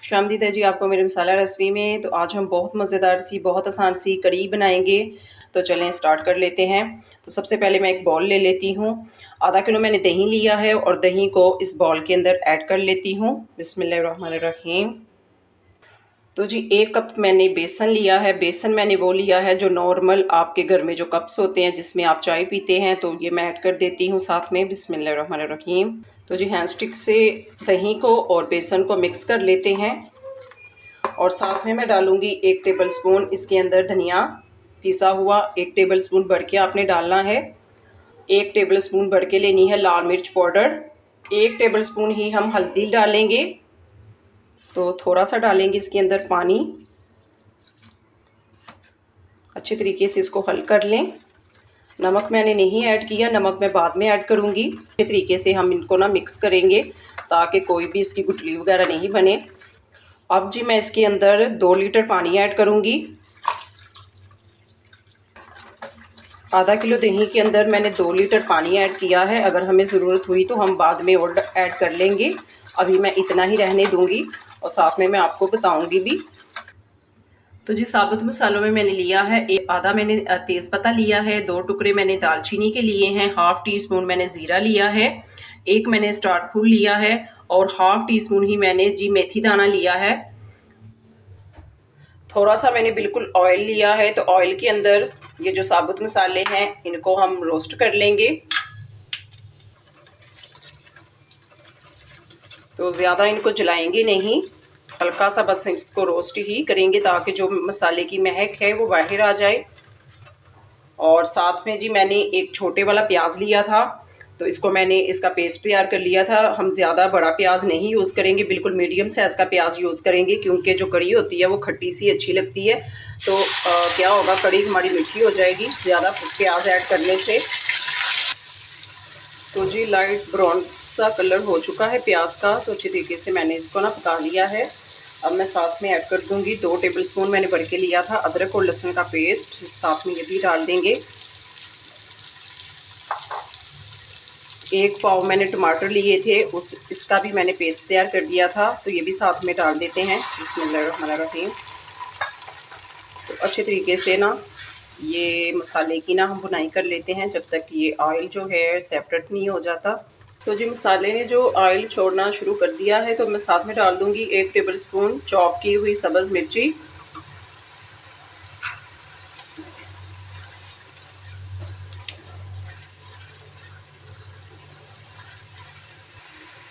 खुशामदीद है जी आपको मेरे मसाला रेसिपी में। तो आज हम बहुत मज़ेदार सी बहुत आसान सी कढ़ी बनाएंगे। तो चलें स्टार्ट कर लेते हैं। तो सबसे पहले मैं एक बॉल ले लेती हूँ। आधा किलो मैंने दही लिया है और दही को इस बॉल के अंदर ऐड कर लेती हूँ। बिस्मिल्लाहिर्रहमानिर्रहीम। तो जी 1 कप मैंने बेसन लिया है। बेसन मैंने वो लिया है जो नॉर्मल आपके घर में जो कप्स होते हैं जिसमें आप चाय पीते हैं, तो ये मैं ऐड कर देती हूँ साथ में। बिस्मिल्लाहिर्रहमानिर्रहीम। तो जी हैंड स्टिक से दही को और बेसन को मिक्स कर लेते हैं और साथ में मैं डालूंगी 1 टेबलस्पून इसके अंदर धनिया पिसा हुआ। 1 टेबलस्पून भर के आपने डालना है। 1 टेबलस्पून भर के लेनी है लाल मिर्च पाउडर। 1 टेबलस्पून ही हम हल्दी डालेंगे। तो थोड़ा सा डालेंगे इसके अंदर पानी। अच्छे तरीके से इसको हल कर लें। नमक मैंने नहीं ऐड किया, नमक मैं बाद में ऐड करूँगी। अच्छे तरीके से हम इनको ना मिक्स करेंगे ताकि कोई भी इसकी गुठली वगैरह नहीं बने। अब जी मैं इसके अंदर 2 लीटर पानी ऐड करूँगी। आधा किलो दही के अंदर मैंने 2 लीटर पानी ऐड किया है। अगर हमें ज़रूरत हुई तो हम बाद में और ऐड कर लेंगे। अभी मैं इतना ही रहने दूँगी और साथ में मैं आपको बताऊँगी भी। तो जी साबुत मसालों में मैंने लिया है आधा मैंने तेज़पत्ता लिया है, 2 टुकड़े मैंने दालचीनी के लिए हैं, हाफ़ टी स्पून मैंने ज़ीरा लिया है, 1 मैंने स्टार फूल लिया है और हाफ़ टी स्पून ही मैंने जी मेथी दाना लिया है। थोड़ा सा मैंने बिल्कुल ऑयल लिया है। तो ऑयल के अंदर ये जो साबुत मसाले हैं इनको हम रोस्ट कर लेंगे। तो ज़्यादा इनको जलाएंगे नहीं, हल्का सा बस इसको रोस्ट ही करेंगे ताकि जो मसाले की महक है वो बाहर आ जाए। और साथ में जी मैंने एक छोटे वाला प्याज लिया था, तो इसको मैंने इसका पेस्ट तैयार कर लिया था। हम ज़्यादा बड़ा प्याज नहीं यूज़ करेंगे, बिल्कुल मीडियम साइज़ का प्याज यूज़ करेंगे क्योंकि जो कढ़ी होती है वो खट्टी सी अच्छी लगती है। तो क्या होगा, कढ़ी हमारी मीठी हो जाएगी ज़्यादा प्याज ऐड करने से। तो जी लाइट ब्राउन सा कलर हो चुका है प्याज का, तो अच्छी तरीके से मैंने इसको ना पका लिया है। अब मैं साथ में ऐड कर दूंगी 2 टेबलस्पून मैंने भर के लिया था अदरक और लहसुन का पेस्ट, साथ में ये भी डाल देंगे। 1 पाव मैंने टमाटर लिए थे, इसका भी मैंने पेस्ट तैयार कर दिया था, तो ये भी साथ में डाल देते हैं। बिस्मिल्लाहिर्रहमानिर्रहीम। तो अच्छे तरीके से ना ये मसाले की ना हम भुनाई कर लेते हैं जब तक ये ऑयल जो है सेपरेट नहीं हो जाता। तो जी मसाले ने जो ऑयल छोड़ना शुरू कर दिया है, तो मैं साथ में डाल दूंगी 1 टेबलस्पून चॉप की हुई सब्ज़ मिर्ची।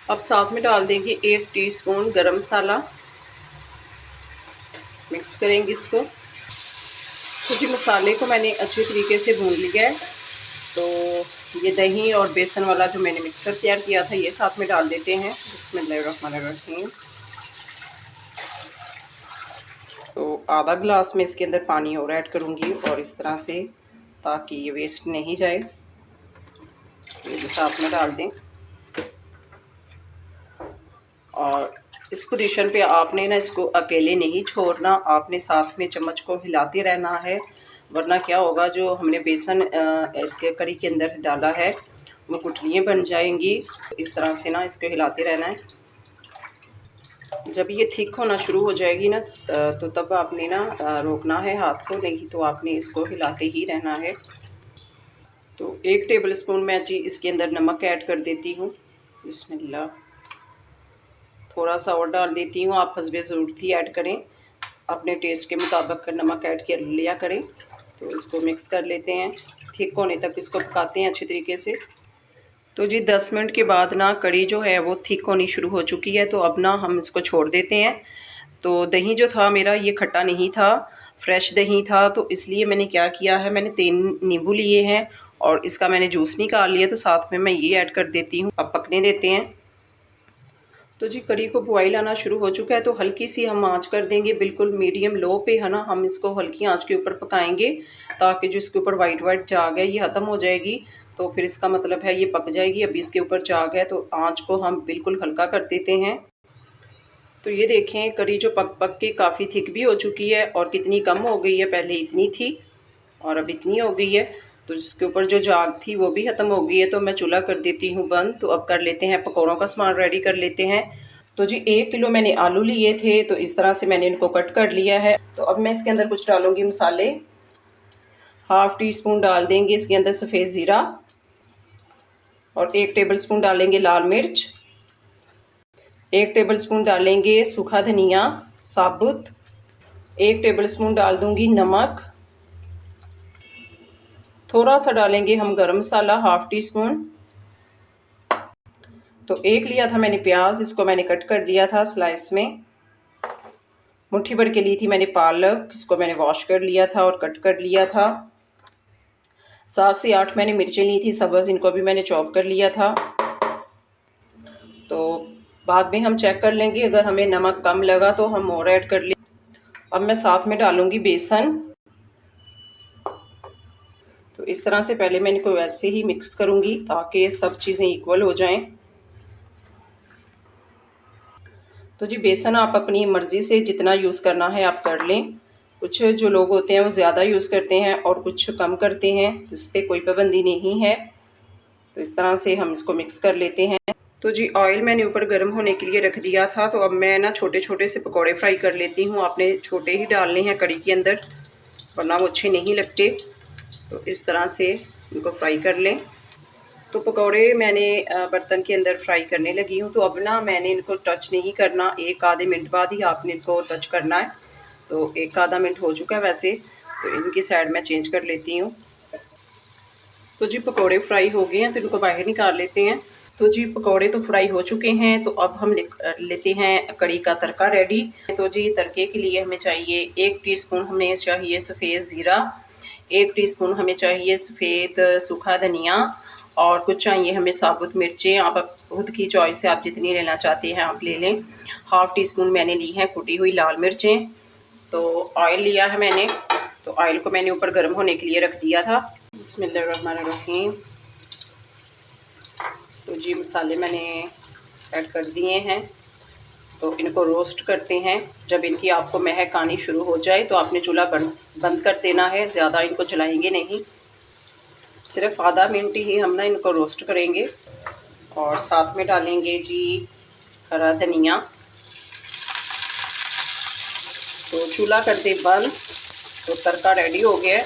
अब साथ में डाल देंगे 1 टीस्पून गरम मसाला। मिक्स करेंगे इसको। तो जी मसाले को मैंने अच्छे तरीके से भून लिया है। तो ये दही और बेसन वाला जो मैंने मिक्सर तैयार किया था ये साथ में डाल देते हैं। बिस्मिल्लाहिर्रहमानिर्रहीम। तो आधा गिलास में इसके अंदर पानी और ऐड करूँगी और इस तरह से, ताकि ये वेस्ट नहीं जाए। ये भी साथ में डाल दें और इस पोजीशन पे आपने ना इसको अकेले नहीं छोड़ना, आपने साथ में चम्मच को हिलाते रहना है, वरना क्या होगा जो हमने बेसन इसके कढ़ी के अंदर डाला है वो गुठलियाँ बन जाएंगी। इस तरह से ना इसको हिलाते रहना है। जब ये थिक होना शुरू हो जाएगी ना तो तब आपने ना रोकना है हाथ को, नहीं तो आपने इसको हिलाते ही रहना है। तो 1 टेबलस्पून मैं जी इसके अंदर नमक ऐड कर देती हूँ। बिस्मिल्लाह। थोड़ा सा और डाल देती हूँ, आप हस्बे ज़रूरत ही ऐड करें, अपने टेस्ट के मुताबिक नमक ऐड कर लिया करें। तो इसको मिक्स कर लेते हैं, थिक होने तक इसको पकाते हैं अच्छे तरीके से। तो जी 10 मिनट के बाद ना कढ़ी जो है वो थिक होनी शुरू हो चुकी है। तो अब ना हम इसको छोड़ देते हैं। तो दही जो था मेरा ये खट्टा नहीं था, फ्रेश दही था, तो इसलिए मैंने क्या किया है, मैंने 3 नींबू लिए हैं और इसका मैंने जूस निकाल लिया। तो साथ में मैं ये ऐड कर देती हूँ। अब पकने देते हैं। तो जी कढ़ी को बॉईल आना शुरू हो चुका है, तो हल्की सी हम आंच कर देंगे, बिल्कुल मीडियम लो पे है ना। हम इसको हल्की आंच के ऊपर पकाएंगे ताकि जो इसके ऊपर वाइट वाइट झाग है ये ख़त्म हो जाएगी। तो फिर इसका मतलब है ये पक जाएगी। अभी इसके ऊपर झाग है तो आंच को हम बिल्कुल हल्का कर देते हैं। तो ये देखें कढ़ी जो पक पक के काफ़ी थिक भी हो चुकी है और कितनी कम हो गई है, पहले इतनी थी और अब इतनी हो गई है। तो इसके ऊपर जो झाग थी वो भी ख़त्म हो गई है। तो मैं चूल्हा कर देती हूँ बंद। तो अब कर लेते हैं पकौड़ों का सामान रेडी कर लेते हैं। तो जी 1 किलो मैंने आलू लिए थे, तो इस तरह से मैंने इनको कट कर लिया है। तो अब मैं इसके अंदर कुछ डालूंगी मसाले। हाफ टी स्पून डाल देंगे इसके अंदर सफ़ेद ज़ीरा और 1 टेबलस्पून डालेंगे लाल मिर्च। 1 टेबलस्पून डालेंगे सूखा धनिया साबुत। 1 टेबलस्पून डाल दूंगी नमक। थोड़ा सा डालेंगे हम गरम मसाला हाफ टी स्पून। तो एक लिया था मैंने प्याज, इसको मैंने कट कर लिया था स्लाइस में। मुट्ठी भर के ली थी मैंने पालक, इसको मैंने वॉश कर लिया था और कट कर लिया था। 7 से 8 मैंने मिर्चें ली थी सब्ज़, इनको भी मैंने चॉप कर लिया था। तो बाद में हम चेक कर लेंगे, अगर हमें नमक कम लगा तो हम और ऐड कर लें। अब मैं साथ में डालूंगी बेसन। तो इस तरह से पहले मैं इनको वैसे ही मिक्स करूंगी ताकि सब चीज़ें इक्वल हो जाएं। तो जी बेसन आप अपनी मर्ज़ी से जितना यूज़ करना है आप कर लें। कुछ जो लोग होते हैं वो ज़्यादा यूज़ करते हैं और कुछ कम करते हैं, इस पर कोई पाबंदी नहीं है। तो इस तरह से हम इसको मिक्स कर लेते हैं। तो जी ऑयल मैंने ऊपर गर्म होने के लिए रख दिया था। तो अब मैं ना छोटे छोटे से पकौड़े फ्राई कर लेती हूँ। आपने छोटे ही डालने हैं कढ़ी के अंदर, वरना वो अच्छे नहीं लगते। तो इस तरह से इनको फ्राई कर लें। तो पकौड़े मैंने बर्तन के अंदर फ्राई करने लगी हूँ। तो अब ना मैंने इनको टच नहीं करना, 1 आधे मिनट बाद ही आपने इनको टच करना है। तो 1 आधा मिनट हो चुका है वैसे, तो इनकी साइड मैं चेंज कर लेती हूँ। तो जी पकौड़े फ्राई हो गए हैं, तो इनको बाहर निकाल लेते हैं। तो जी पकौड़े तो फ्राई हो चुके हैं। तो अब हम लेते हैं कड़ी का तड़का रेडी। तो जी तड़के के लिए हमें चाहिए 1 टीस्पून हमें चाहिए सफ़ेद ज़ीरा, 1 टीस्पून हमें चाहिए सफ़ेद सूखा धनिया और कुछ चाहिए हमें साबुत मिर्चें। आप खुद की चॉइस से आप जितनी लेना चाहते हैं आप ले लें। हाफ़ टी स्पून मैंने ली है कुटी हुई लाल मिर्चें। तो ऑयल लिया है मैंने, तो ऑयल को मैंने ऊपर गर्म होने के लिए रख दिया था। बिस्मिल्लाहिर्रहमानिर्रहीम। तो जी मसाले मैंने ऐड कर दिए हैं। तो इनको रोस्ट करते हैं। जब इनकी आपको महक आनी शुरू हो जाए तो आपने चूल्हा बंद कर देना है, ज़्यादा इनको जलाएंगे नहीं। सिर्फ आधा मिनट ही हम ना इनको रोस्ट करेंगे। और साथ में डालेंगे जी हरा धनिया। तो चूल्हा कर दे बंद। तो तड़का रेडी हो गया है।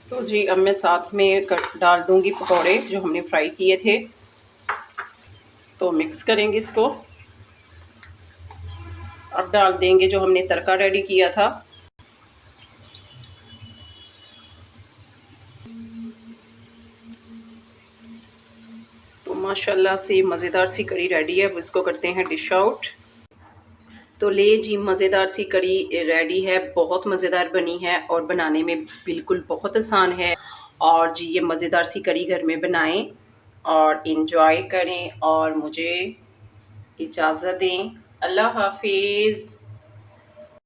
तो जी अब मैं साथ में डाल दूंगी पकौड़े जो हमने फ्राई किए थे। तो मिक्स करेंगे इसको। अब डाल देंगे जो हमने तड़का रेडी किया था। तो माशाल्लाह से मज़ेदार सी कड़ी रेडी है। अब इसको करते हैं डिश आउट। तो ले जी मज़ेदार सी कड़ी रेडी है, बहुत मज़ेदार बनी है और बनाने में बिल्कुल बहुत आसान है। और जी ये मज़ेदार सी कड़ी घर में बनाएं और इन्जॉय करें और मुझे इजाज़त दें। अल्लाह हाफिज़।